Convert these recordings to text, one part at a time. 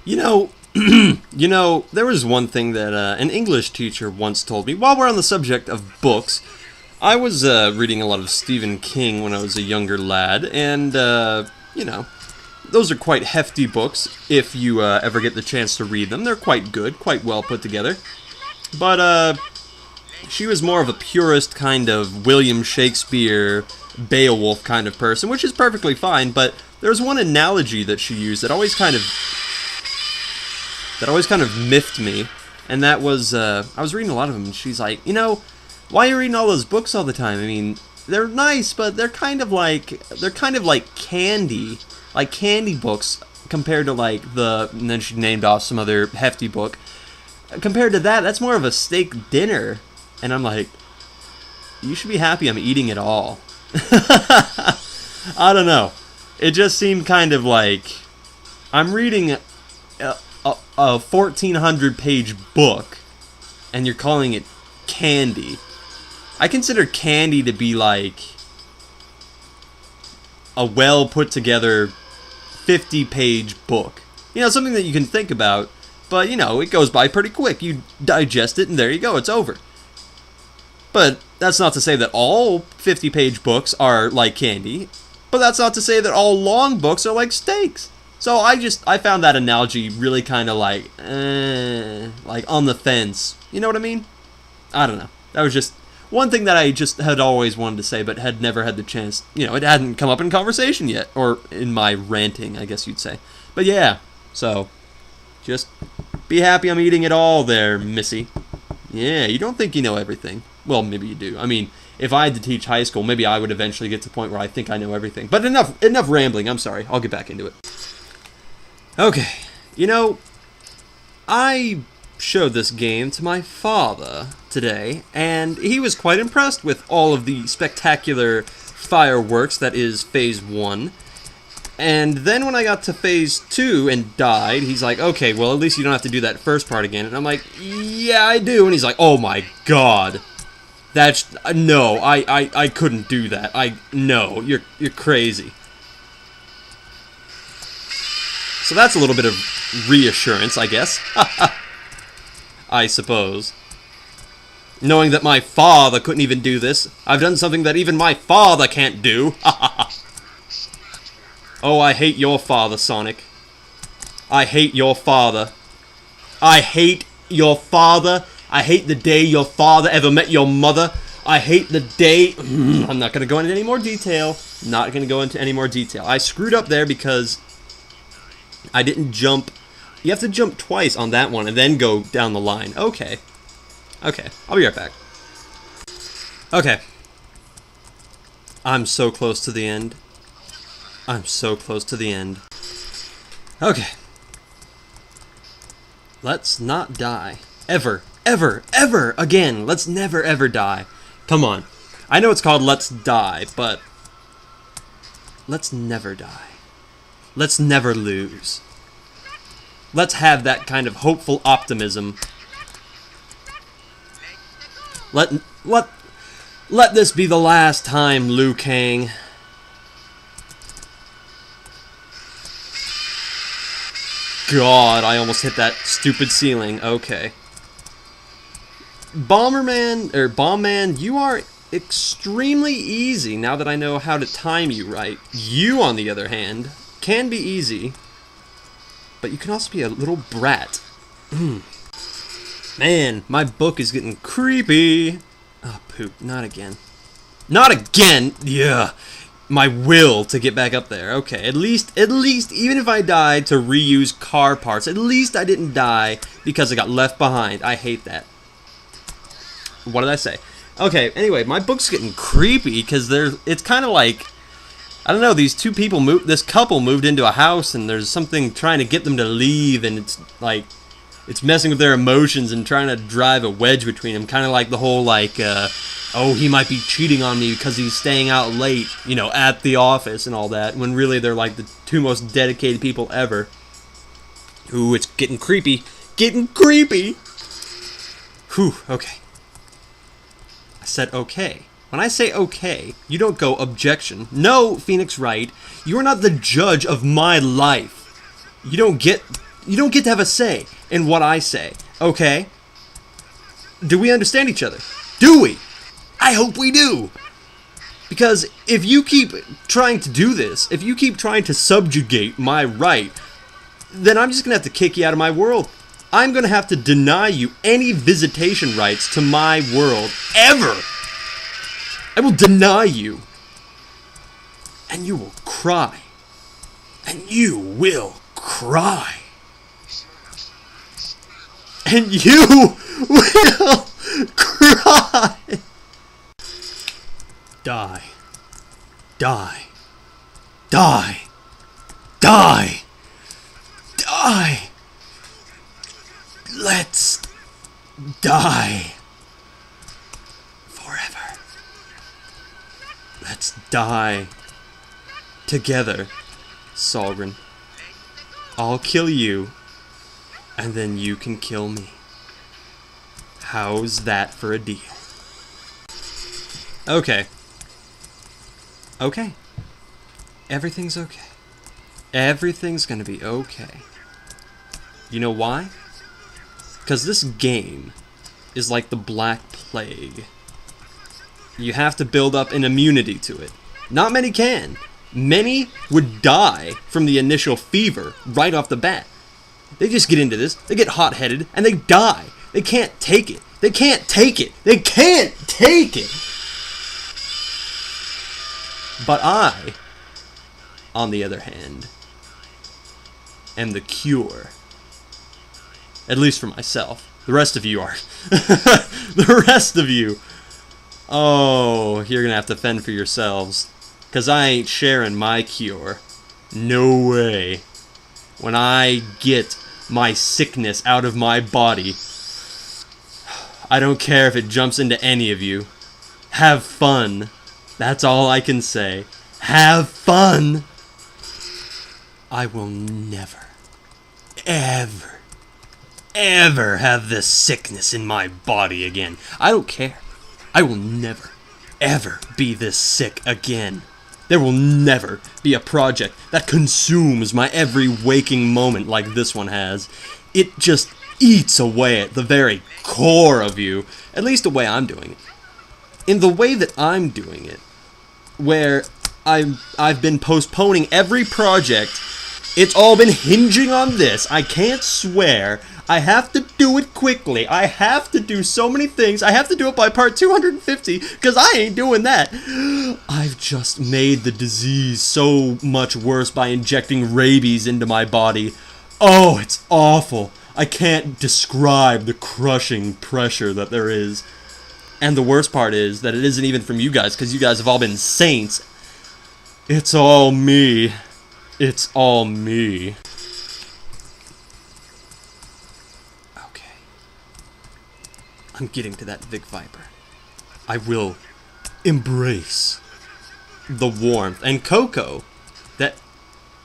You know, there was one thing that an English teacher once told me. While we're on the subject of books, I was reading a lot of Stephen King when I was a younger lad, and, those are quite hefty books if you ever get the chance to read them. They're quite good, quite well put together. But, she was more of a purist kind of William Shakespeare, Beowulf kind of person, which is perfectly fine, but there's one analogy that she used that always kind of miffed me, and that was, I was reading a lot of them, and she's like, why are you reading all those books all the time? I mean, they're nice, but they're kind of like candy books, compared to and then she named off some other hefty book. Compared to that, that's more of a steak dinner, and I'm like, you should be happy I'm eating it all. I don't know. It just seemed kind of like I'm reading a 1,400-page book, and you're calling it candy. I consider candy to be like a well-put-together 50-page book. Something that you can think about, but, it goes by pretty quick. You digest it, and there you go, it's over. But that's not to say that all 50-page books are like candy, but that's not to say that all long books are like steaks. So I found that analogy really kind of like on the fence. You know what I mean? I don't know. That was just one thing that I just had always wanted to say, but had never had the chance. It hadn't come up in conversation yet, or in my ranting, I guess you'd say. But yeah, so just be happy I'm eating it all there, missy. Yeah, you don't think you know everything. Well, maybe you do. I mean, if I had to teach high school, maybe I would eventually get to the point where I think I know everything. But enough rambling. I'm sorry. I'll get back into it. Okay. I showed this game to my father today, and he was quite impressed with all of the spectacular fireworks that is Phase 1. And then when I got to Phase 2 and died, he's like, okay, well, at least you don't have to do that first part again. And I'm like, yeah, I do. And he's like, oh my god. No, I couldn't do that. No, you're crazy. So that's a little bit of reassurance, I guess. I suppose. Knowing that my father couldn't even do this, I've done something that even my father can't do. Oh, I hate your father, Sonic. I hate your father. I hate your father. I hate the day your father ever met your mother. I hate the day... I'm not going to go into any more detail. Not going to go into any more detail. I screwed up there because I didn't jump. You have to jump twice on that one and then go down the line. Okay. Okay, I'll be right back. Okay. I'm so close to the end. I'm so close to the end. Okay. Let's not die. Ever. Ever. Ever again. Let's never ever die. Come on. I know it's called Let's Die, but let's never die. Let's never lose. Let's have that kind of hopeful optimism. Let this be the last time, Liu Kang. God, I almost hit that stupid ceiling. Okay. Bombman, you are extremely easy now that I know how to time you right. You, on the other hand, can be easy, but you can also be a little brat. Man, my book is getting creepy. Oh, poop. Not again. Not again! Yeah. My will to get back up there. Okay, at least, even if I died to reuse car parts, at least I didn't die because I got left behind. I hate that. What did I say? Okay, anyway, my book's getting creepy because it's kind of like, I don't know, these two people this couple moved into a house and there's something trying to get them to leave, and it's like, it's messing with their emotions and trying to drive a wedge between them. Kind of like the whole, like, oh, he might be cheating on me because he's staying out late, at the office and all that, when really they're like the two most dedicated people ever. Ooh, it's getting creepy. Getting creepy! Whew, okay. I said okay. When I say okay, you don't go objection. No, Phoenix Wright, you are not the judge of my life. You don't get You don't get to have a say in what I say, okay? Do we understand each other? Do we? I hope we do. Because if you keep trying to do this, if you keep trying to subjugate my right, then I'm just going to have to kick you out of my world. I'm going to have to deny you any visitation rights to my world, ever. I will deny you. And you will cry. And you will cry. And you will cry. Die. Die. Die. Die. Die. Let's die. Forever. Let's die. Together, Solgren. I'll kill you, and then you can kill me. How's that for a deal? Okay. Okay. Everything's okay. Everything's gonna be okay. You know why? Because this game is like the Black Plague. You have to build up an immunity to it. Not many can. Many would die from the initial fever right off the bat. They just get into this, they get hot-headed, and they die. They can't take it. They can't take it. They can't take it. But I, on the other hand, am the cure. At least for myself. The rest of you are. The rest of you. Oh, you're gonna have to fend for yourselves. Because I ain't sharing my cure. No way. When I get my sickness out of my body, I don't care if it jumps into any of you. Have fun. That's all I can say. Have fun. I will never, ever, ever have this sickness in my body again. I don't care. I will never, ever be this sick again. There will never be a project that consumes my every waking moment like this one has. It just eats away at the very core of you, at least the way I'm doing it. In the way that I'm doing it, where I've been postponing every project, it's all been hinging on this. I can't swear. I have to do it quickly. I have to do so many things. I have to do it by part 250, because I ain't doing that. I've just made the disease so much worse by injecting rabies into my body. Oh, it's awful. I can't describe the crushing pressure that there is. And the worst part is that it isn't even from you guys, because you guys have all been saints. It's all me. It's all me. Okay. I'm getting to that Vic Viper. I will embrace the warmth and cocoa that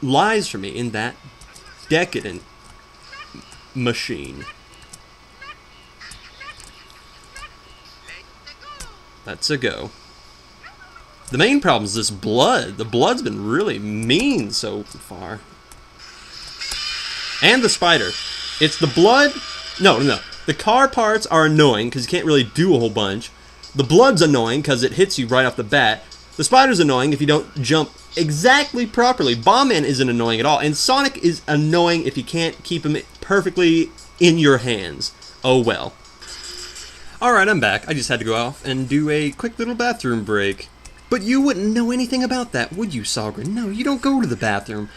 lies for me in that decadent machine. That's a go. The main problem is this blood. The blood's been really mean so far. And the spider. It's the blood. No. The car parts are annoying because you can't really do a whole bunch. The blood's annoying because it hits you right off the bat. The spider's annoying if you don't jump exactly properly. Bombman isn't annoying at all. And Sonic is annoying if you can't keep him perfectly in your hands. Oh well. Alright, I'm back. I just had to go off and do a quick little bathroom break. But you wouldn't know anything about that, would you, Solgren? No, you don't go to the bathroom.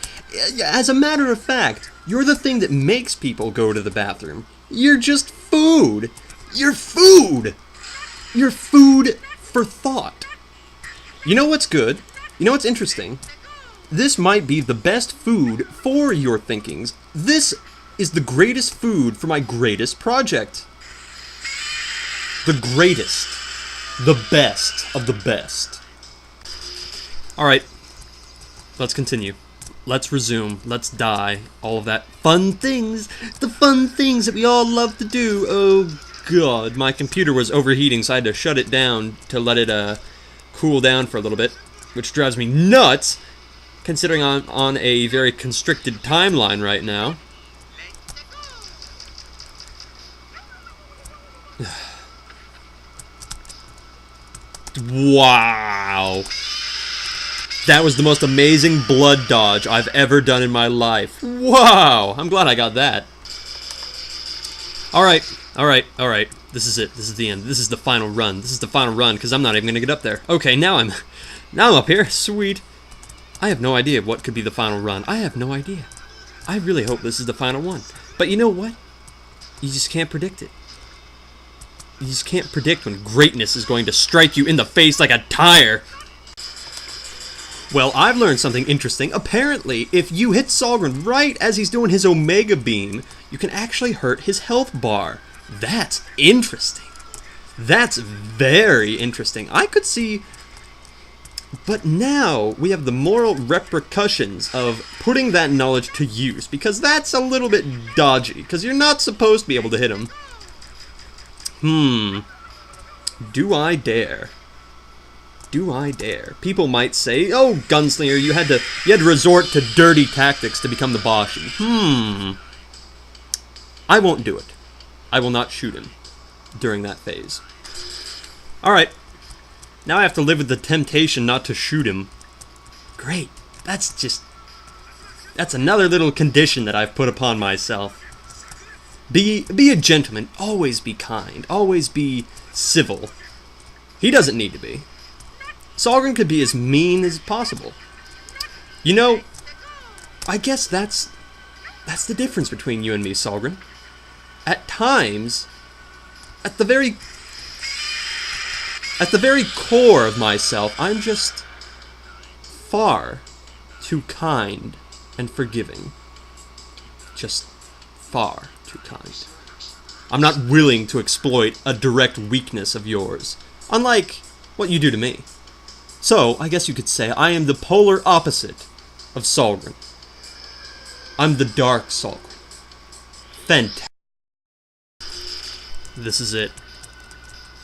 As a matter of fact, you're the thing that makes people go to the bathroom. You're just food. You're food. You're food for thought. You know what's good? You know what's interesting? This might be the best food for your thinkings. This is the greatest food for my greatest project. The greatest. The best of the best. Alright. Let's continue. Let's resume. Let's die. All of that fun things. The fun things that we all love to do. Oh god. My computer was overheating, so I had to shut it down to let it cool down for a little bit. Which drives me nuts, considering I'm on a very constricted timeline right now. Wow. That was the most amazing blood dodge I've ever done in my life. Wow. I'm glad I got that. Alright. Alright. This is it. This is the end. This is the final run. This is the final run, because I'm not even going to get up there. Okay, now I'm up here. Sweet. I have no idea what could be the final run. I have no idea. I really hope this is the final one. But you know what? You just can't predict it. You just can't predict when greatness is going to strike you in the face like a tire. Well, I've learned something interesting. Apparently, if you hit Solgren right as he's doing his Omega Beam, you can actually hurt his health bar. That's interesting. That's very interesting. I could see... But now we have the moral repercussions of putting that knowledge to use, because that's a little bit dodgy, because you're not supposed to be able to hit him. Do I dare? Do I dare? People might say, "Oh, Gunslinger, you had to resort to dirty tactics to become the Boshy." I won't do it. I will not shoot him during that phase. Alright. Now I have to live with the temptation not to shoot him. Great. That's another little condition that I've put upon myself. Be a gentleman. Always be kind. Always be civil. He doesn't need to be. Solgren could be as mean as possible. You know, I guess that's the difference between you and me, Solgren. At times, at the very core of myself, I'm just far too kind and forgiving. Just far too kind. I'm not willing to exploit a direct weakness of yours, unlike what you do to me. So, I guess you could say I am the polar opposite of Solgren. I'm the dark Solgren. Fent. This is it.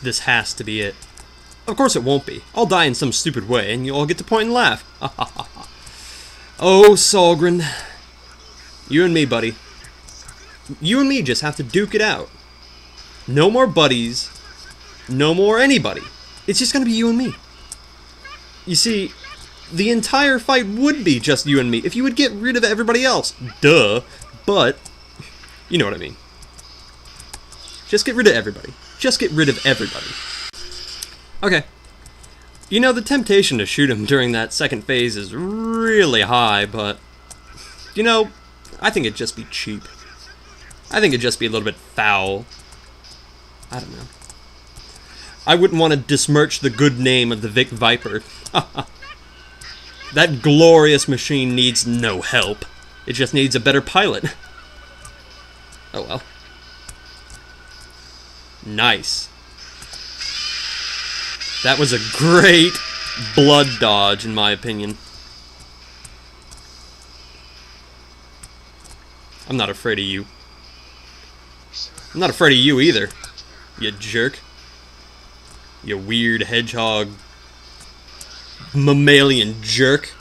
This has to be it. Of course it won't be. I'll die in some stupid way, and you'll all get to point and laugh. Oh, Solgren. You and me, buddy. You and me just have to duke it out. No more buddies. No more anybody. It's just gonna be you and me. You see, the entire fight would be just you and me if you would get rid of everybody else. Duh. But, you know what I mean. Just get rid of everybody. Just get rid of everybody. Okay. You know, the temptation to shoot him during that second phase is really high, but... You know, I think it'd just be cheap. I think it'd just be a little bit foul. I don't know. I wouldn't want to besmirch the good name of the Vic Viper. That glorious machine needs no help. It just needs a better pilot. Oh well. Nice. That was a great blood dodge, in my opinion. I'm not afraid of you. I'm not afraid of you either, you jerk. You weird hedgehog mammalian jerk.